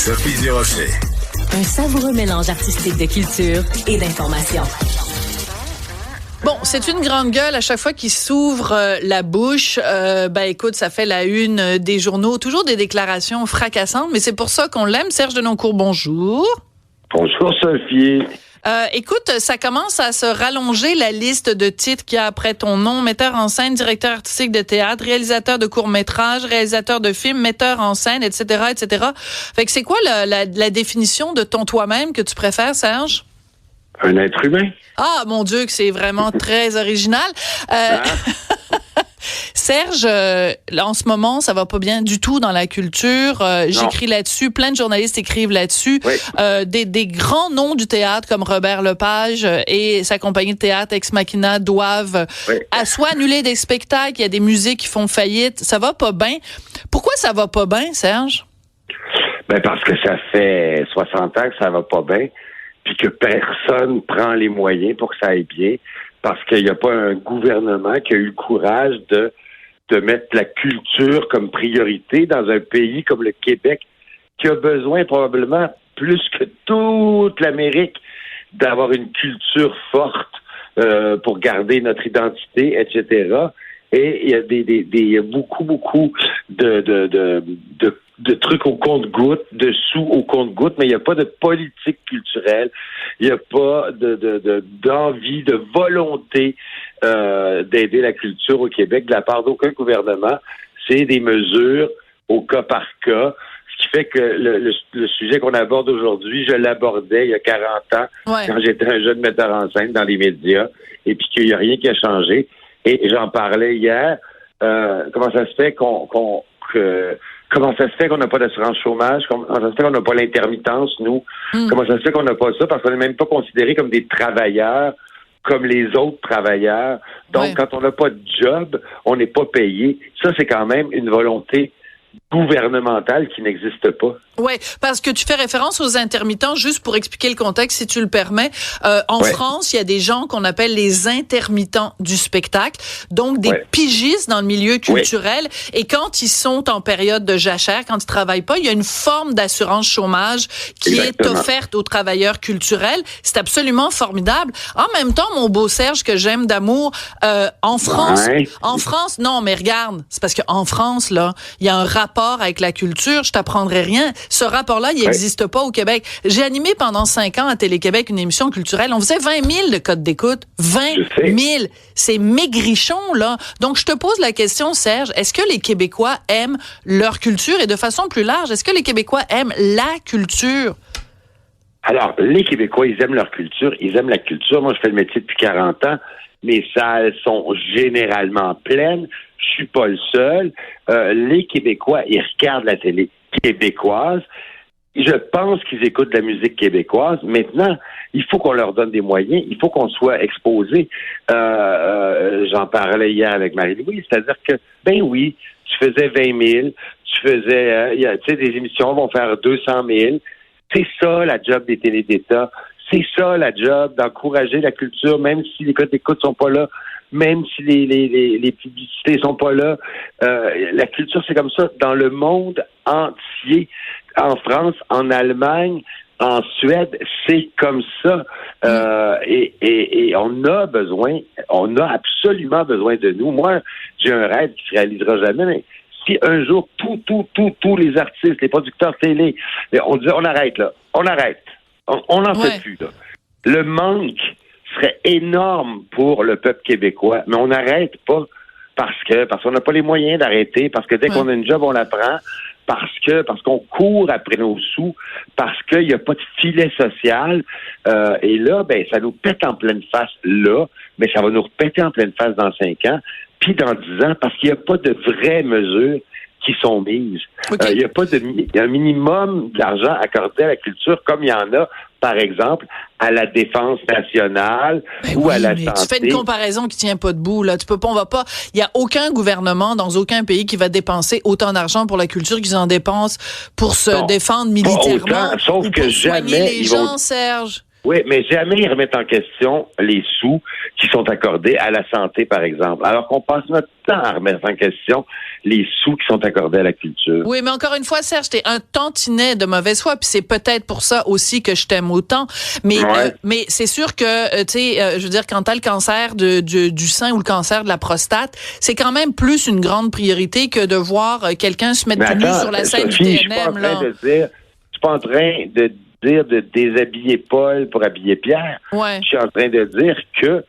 Sophie Durocher. Un savoureux mélange artistique de culture et d'information. Bon, c'est une grande gueule à chaque fois qu'il s'ouvre la bouche. Écoute, ça fait la une des journaux. Toujours des déclarations fracassantes, mais c'est pour ça qu'on l'aime. Serge Denoncourt, bonjour. Bonjour, Sophie. Écoute, ça commence à se rallonger la liste de titres qu'il y a après ton nom. Metteur en scène, directeur artistique de théâtre, réalisateur de courts-métrages, réalisateur de films, metteur en scène, etc., etc. Fait que c'est quoi la définition de ton toi-même que tu préfères, Serge? Un être humain. Ah, mon Dieu, que c'est vraiment très original. Serge, là, en ce moment, ça va pas bien du tout dans la culture. J'écris là-dessus, plein de journalistes écrivent là-dessus. Oui. Des grands noms du théâtre comme Robert Lepage et sa compagnie de théâtre Ex Machina doivent soit annuler des spectacles, il y a des musées qui font faillite. Ça va pas bien. Pourquoi ça va pas bien, Serge? Parce que ça fait 60 ans que ça va pas bien, puis que personne prend les moyens pour que ça aille bien. Parce qu'il n'y a pas un gouvernement qui a eu le courage de mettre la culture comme priorité dans un pays comme le Québec, qui a besoin probablement plus que toute l'Amérique d'avoir une culture forte pour garder notre identité, etc. Et il y a beaucoup de trucs au compte-gouttes, de sous au compte-gouttes, mais il n'y a pas de politique culturelle, il n'y a pas d'envie, de volonté d'aider la culture au Québec de la part d'aucun gouvernement. C'est des mesures au cas par cas, ce qui fait que le sujet qu'on aborde aujourd'hui, je l'abordais il y a 40 ans, quand j'étais un jeune metteur en scène dans les médias, et puis qu'il n'y a rien qui a changé. Et j'en parlais hier. Comment ça se fait comment ça se fait qu'on n'a pas d'assurance chômage? Comment ça se fait qu'on n'a pas l'intermittence, nous? Comment ça se fait qu'on n'a pas ça? Parce qu'on n'est même pas considérés comme des travailleurs, comme les autres travailleurs. Donc, quand on n'a pas de job, on n'est pas payé. Ça, c'est quand même une volonté gouvernementale qui n'existe pas. Oui, parce que tu fais référence aux intermittents, juste pour expliquer le contexte, si tu le permets. En France, il y a des gens qu'on appelle les intermittents du spectacle, donc des pigistes dans le milieu culturel. Et quand ils sont en période de jachère, quand ils travaillent pas, il y a une forme d'assurance chômage qui est offerte aux travailleurs culturels. C'est absolument formidable. En même temps, mon beau Serge, que j'aime d'amour, en France, non, mais regarde, c'est parce qu'en France, là, il y a un rapport avec la culture, je t'apprendrai rien. Ce rapport-là, il n'existe pas au Québec. J'ai animé pendant 5 ans à Télé-Québec une émission culturelle. On faisait 20 000 de codes d'écoute. 20 000. C'est maigrichon, là. Donc, je te pose la question, Serge, est-ce que les Québécois aiment leur culture? Et de façon plus large, est-ce que les Québécois aiment la culture? Alors, les Québécois, ils aiment leur culture. Ils aiment la culture. Moi, je fais le métier depuis 40 ans. Mes salles sont généralement pleines. Je suis pas le seul. Les Québécois, ils regardent la télé québécoise. Je pense qu'ils écoutent de la musique québécoise. Maintenant, il faut qu'on leur donne des moyens. Il faut qu'on soit exposé. J'en parlais hier avec Marie-Louise. C'est-à-dire que, oui, tu faisais 20 000. Tu faisais, des émissions vont faire 200 000. C'est ça, la job des télés d'État. C'est ça, la job d'encourager la culture, même si les codes d'écoute sont pas là, même si les publicités sont pas là. La culture, c'est comme ça dans le monde entier. En France, en Allemagne, en Suède, c'est comme ça. Et on a absolument besoin de nous. Moi, j'ai un rêve qui se réalisera jamais, mais si un jour tous les artistes, les producteurs télé, on disait on arrête là, on arrête. On n'en fait plus, là. Le manque serait énorme pour le peuple québécois, mais on n'arrête pas parce qu'on n'a pas les moyens d'arrêter, parce que dès qu'on a une job, on la prend, parce qu'on court après nos sous, parce qu'il n'y a pas de filet social. Et là, ça nous pète en pleine face là, mais ça va nous repéter en pleine face dans 5 ans, puis dans 10 ans, parce qu'il n'y a pas de vraies mesures qui sont mises. Il y a un minimum d'argent accordé à la culture, comme il y en a, par exemple, à la défense nationale ou à la santé. Tu fais une comparaison qui tient pas debout, là. Il y a aucun gouvernement dans aucun pays qui va dépenser autant d'argent pour la culture qu'ils en dépensent pour se défendre militairement. Sauf ou que pour jamais soigner les gens, Serge. Oui, mais jamais ils remettent en question les sous qui sont accordés à la santé, par exemple. Alors qu'on passe notre temps à remettre en question les sous qui sont accordés à la culture. Oui, mais encore une fois, Serge, t'es un tantinet de mauvaise foi, puis c'est peut-être pour ça aussi que je t'aime autant. Mais mais c'est sûr que, tu sais, je veux dire, quand t'as le cancer du sein ou le cancer de la prostate, c'est quand même plus une grande priorité que de voir quelqu'un se mettre tout nu sur la scène du TNM. Je suis pas en train de dire de déshabiller Paul pour habiller Pierre. Ouais. Je suis en train de dire que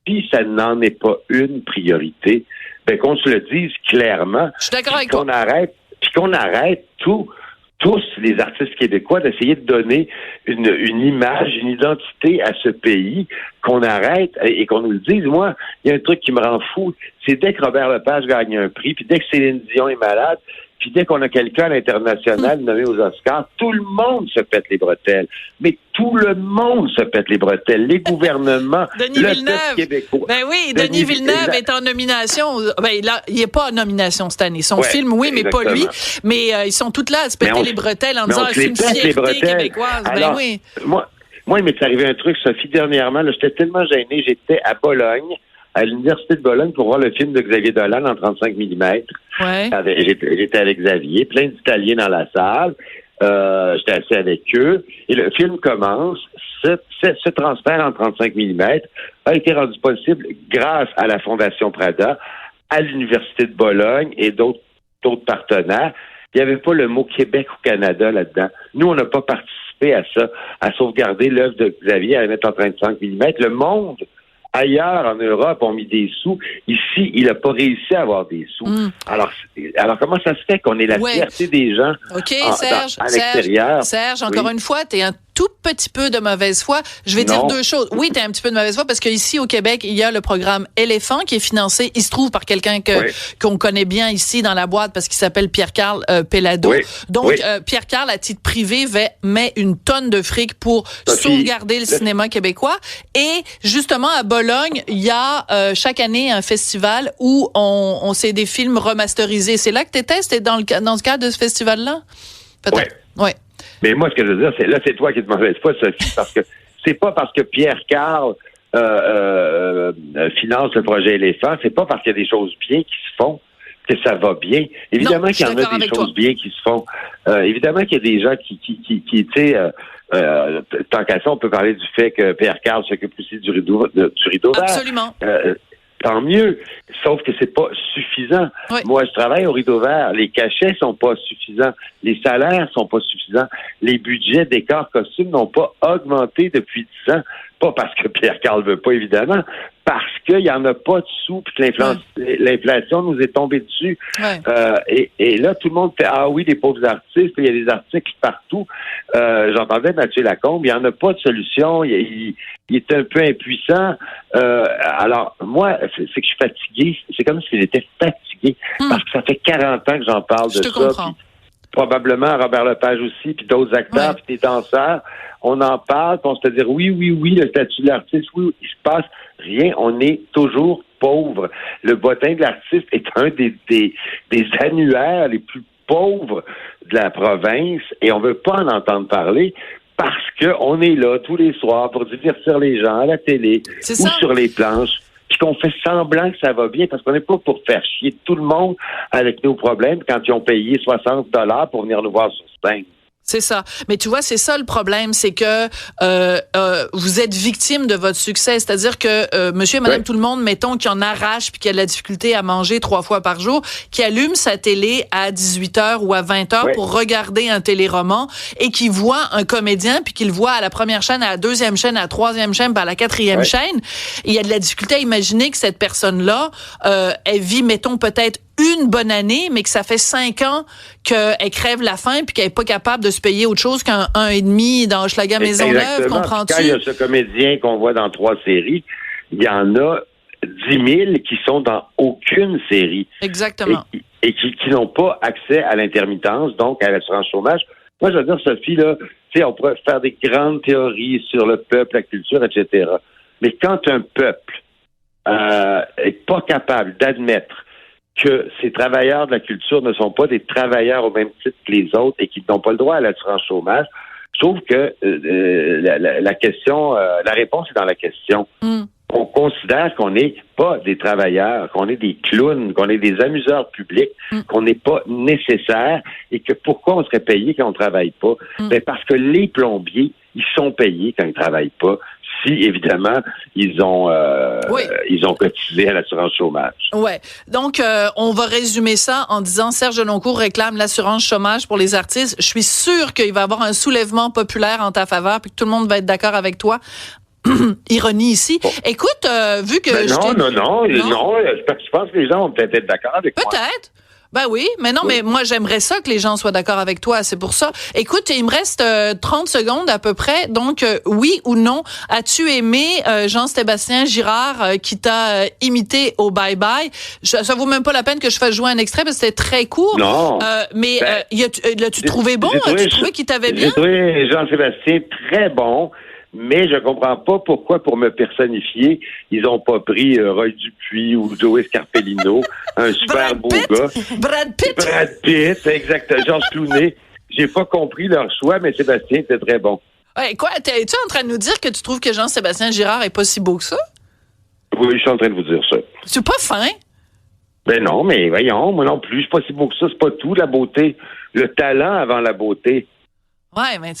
si ça n'en est pas une priorité, ben qu'on se le dise clairement. Je suis d'accord avec toi. Qu'on arrête tous les artistes québécois d'essayer de donner une image, une identité à ce pays, qu'on arrête et qu'on nous le dise. Moi, il y a un truc qui me rend fou, c'est dès que Robert Lepage gagne un prix, puis dès que Céline Dion est malade, puis dès qu'on a quelqu'un à l'international nommé aux Oscars, tout le monde se pète les bretelles. Mais tout le monde se pète les bretelles. Les gouvernements, Denis Villeneuve. Québécois. Ben oui, Denis Villeneuve est en nomination. Ben là, il n'est pas en nomination cette année. Son film, oui, mais pas lui. Mais ils sont tous là à se péter les bretelles en disant c'est une fierté québécoise. Alors, ben oui. Moi, il m'est arrivé un truc, Sophie, dernièrement. Là, j'étais tellement gêné. J'étais à Bologne, à l'Université de Bologne, pour voir le film de Xavier Dolan en 35 mm. Ouais. J'étais avec Xavier, plein d'Italiens dans la salle. J'étais assis avec eux. Et le film commence. Ce transfert en 35 mm a été rendu possible grâce à la Fondation Prada, à l'Université de Bologne et d'autres partenaires. Il n'y avait pas le mot Québec ou Canada là-dedans. Nous, on n'a pas participé à ça, à sauvegarder l'œuvre de Xavier, à la mettre en 35 mm. Le monde, ailleurs en Europe, ont mis des sous. Ici, il n'a pas réussi à avoir des sous. Alors comment ça se fait qu'on ait la fierté des gens à l'extérieur? Serge, encore une fois, t'es un tout petit peu de mauvaise foi. Je vais dire deux choses. Oui, t'es un petit peu de mauvaise foi parce qu'ici au Québec, il y a le programme Éléphant qui est financé, il se trouve par quelqu'un qu'on connaît bien ici dans la boîte parce qu'il s'appelle Pierre-Carl Pellado. Donc, Pierre-Carl, à titre privé, met une tonne de fric pour sauvegarder le cinéma québécois. Et justement, à Bologne, il y a chaque année un festival où on sait des films remasterisés. C'est là que t'étais? C'était dans le cadre de ce festival-là? Peut-être. Ouais. Mais moi, ce que je veux dire, c'est toi qui te mauvaise foi, Sophie, parce que c'est pas parce que Pierre-Carl finance le projet Éléphant, c'est pas parce qu'il y a des choses bien qui se font que ça va bien. Évidemment qu'il y en a des choses bien qui se font. Évidemment qu'il y a des gens qui tu sais, tant qu'à ça, on peut parler du fait que Pierre-Carl s'occupe aussi du rideau vert. Absolument. Tant mieux, sauf que c'est pas suffisant. Oui. Moi, je travaille au Rideau Vert. Les cachets sont pas suffisants. Les salaires sont pas suffisants. Les budgets décors costumes n'ont pas augmenté depuis 10 ans. Pas parce que Pierre-Carl veut pas, évidemment, parce qu'il y en a pas de sous puis que l'inflation nous est tombée dessus. Et là, tout le monde fait « Ah oui, les pauvres artistes, il y a des articles partout. » J'entendais Mathieu Lacombe, il n'y en a pas de solution. Il est un peu impuissant. Alors, moi, c'est que je suis fatigué. C'est comme si j'étais fatigué parce que ça fait 40 ans que j'en parle de ça. Je te comprends. Probablement Robert Lepage aussi, puis d'autres acteurs, puis des danseurs. On en parle, puis on se dit oui, le statut de l'artiste, oui, il se passe rien. On est toujours pauvre. Le bottin de l'artiste est un des annuaires les plus pauvres de la province, et on veut pas en entendre parler parce que on est là tous les soirs pour divertir les gens à la télé ou sur les planches. Puis qu'on fait semblant que ça va bien, parce qu'on n'est pas pour faire chier tout le monde avec nos problèmes quand ils ont payé 60 $ pour venir nous voir sur scène. C'est ça. Mais tu vois, c'est ça le problème, c'est que vous êtes victime de votre succès. C'est-à-dire que monsieur et madame tout le monde, mettons, qui en arrache puis qui a de la difficulté à manger 3 fois par jour, qui allume sa télé à 18h ou à 20h pour regarder un téléroman et qui voit un comédien puis qu'il le voit à la première chaîne, à la deuxième chaîne, à la troisième chaîne, puis à la quatrième chaîne, il y a de la difficulté à imaginer que cette personne-là, elle vit, mettons, peut-être une bonne année, mais que ça fait 5 ans qu'elle crève la faim puis qu'elle est pas capable de se payer autre chose qu'un 1,5 dans Hochelaga Maisonneuve, comprends-tu? Quand il y a ce comédien qu'on voit dans 3 séries, il y en a 10 000 qui sont dans aucune série. Exactement. Et qui n'ont pas accès à l'intermittence, donc à l'assurance chômage. Moi, je veux dire, Sophie, là, tu sais, on pourrait faire des grandes théories sur le peuple, la culture, etc. Mais quand un peuple est pas capable d'admettre que ces travailleurs de la culture ne sont pas des travailleurs au même titre que les autres et qui n'ont pas le droit à l'assurance chômage, Je trouve que la question, la réponse est dans la question. On considère qu'on n'est pas des travailleurs, qu'on est des clowns, qu'on est des amuseurs publics, qu'on n'est pas nécessaire et que pourquoi on serait payé quand on travaille pas? Ben parce que les plombiers, ils sont payés quand ils travaillent pas. Si, évidemment, ils ont cotisé à l'assurance chômage. Ouais. Donc, on va résumer ça en disant Serge Deloncourt réclame l'assurance chômage pour les artistes. Je suis sûre qu'il va y avoir un soulèvement populaire en ta faveur puis que tout le monde va être d'accord avec toi. Ironie ici. Bon. Écoute, vu que... Non. Je pense que les gens vont peut-être être d'accord avec moi. Peut-être. Ben oui, mais non, mais moi, j'aimerais ça que les gens soient d'accord avec toi, c'est pour ça. Écoute, il me reste 30 secondes à peu près, donc oui ou non, as-tu aimé Jean-Sébastien Girard qui t'a imité au Bye Bye? Ça vaut même pas la peine que je fasse jouer un extrait parce que c'était très court. Non. Mais l'as-tu trouvé bon? As-tu trouvé qu'il t'avait bien? J'ai trouvé Jean-Sébastien très bon. Mais je comprends pas pourquoi, pour me personnifier, ils ont pas pris Roy Dupuis ou Joey Scarpellino, un super beau gars. Brad Pitt, exact. Georges Clooney. J'ai pas compris leur choix, mais Sébastien était très bon. Ouais, quoi? Es-tu en train de nous dire que tu trouves que Jean-Sébastien Girard est pas si beau que ça? Oui, je suis en train de vous dire ça. C'est pas fin? Ben non, mais voyons, moi non plus, je suis pas si beau que ça. C'est pas tout, la beauté. Le talent avant la beauté. Ouais, mais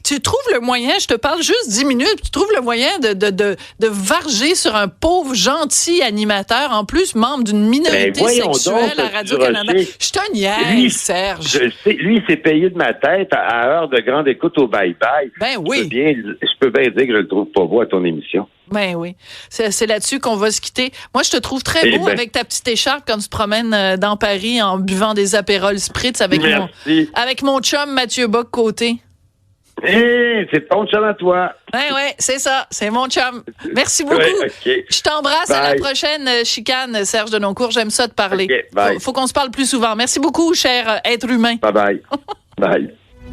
tu trouves le moyen, je te parle juste 10 minutes, tu trouves le moyen de varger sur un pauvre, gentil animateur, en plus membre d'une minorité sexuelle à Radio-Canada. Je te niaise, Serge. Je sais, lui, il s'est payé de ma tête à heure de grande écoute au bye-bye. Ben oui. Je peux bien dire que je le trouve pas beau à ton émission. Ben oui. C'est là-dessus qu'on va se quitter. Moi, je te trouve très beau avec ta petite écharpe quand tu te promènes dans Paris en buvant des Aperol Spritz avec mon chum Mathieu Bock-Côté. C'est ton chum à toi. Ouais, c'est ça. C'est mon chum. Merci beaucoup. Okay. Je t'embrasse. Bye. À la prochaine chicane, Serge Deloncourt. J'aime ça de parler. Okay, faut qu'on se parle plus souvent. Merci beaucoup, cher être humain. Bye. Bye.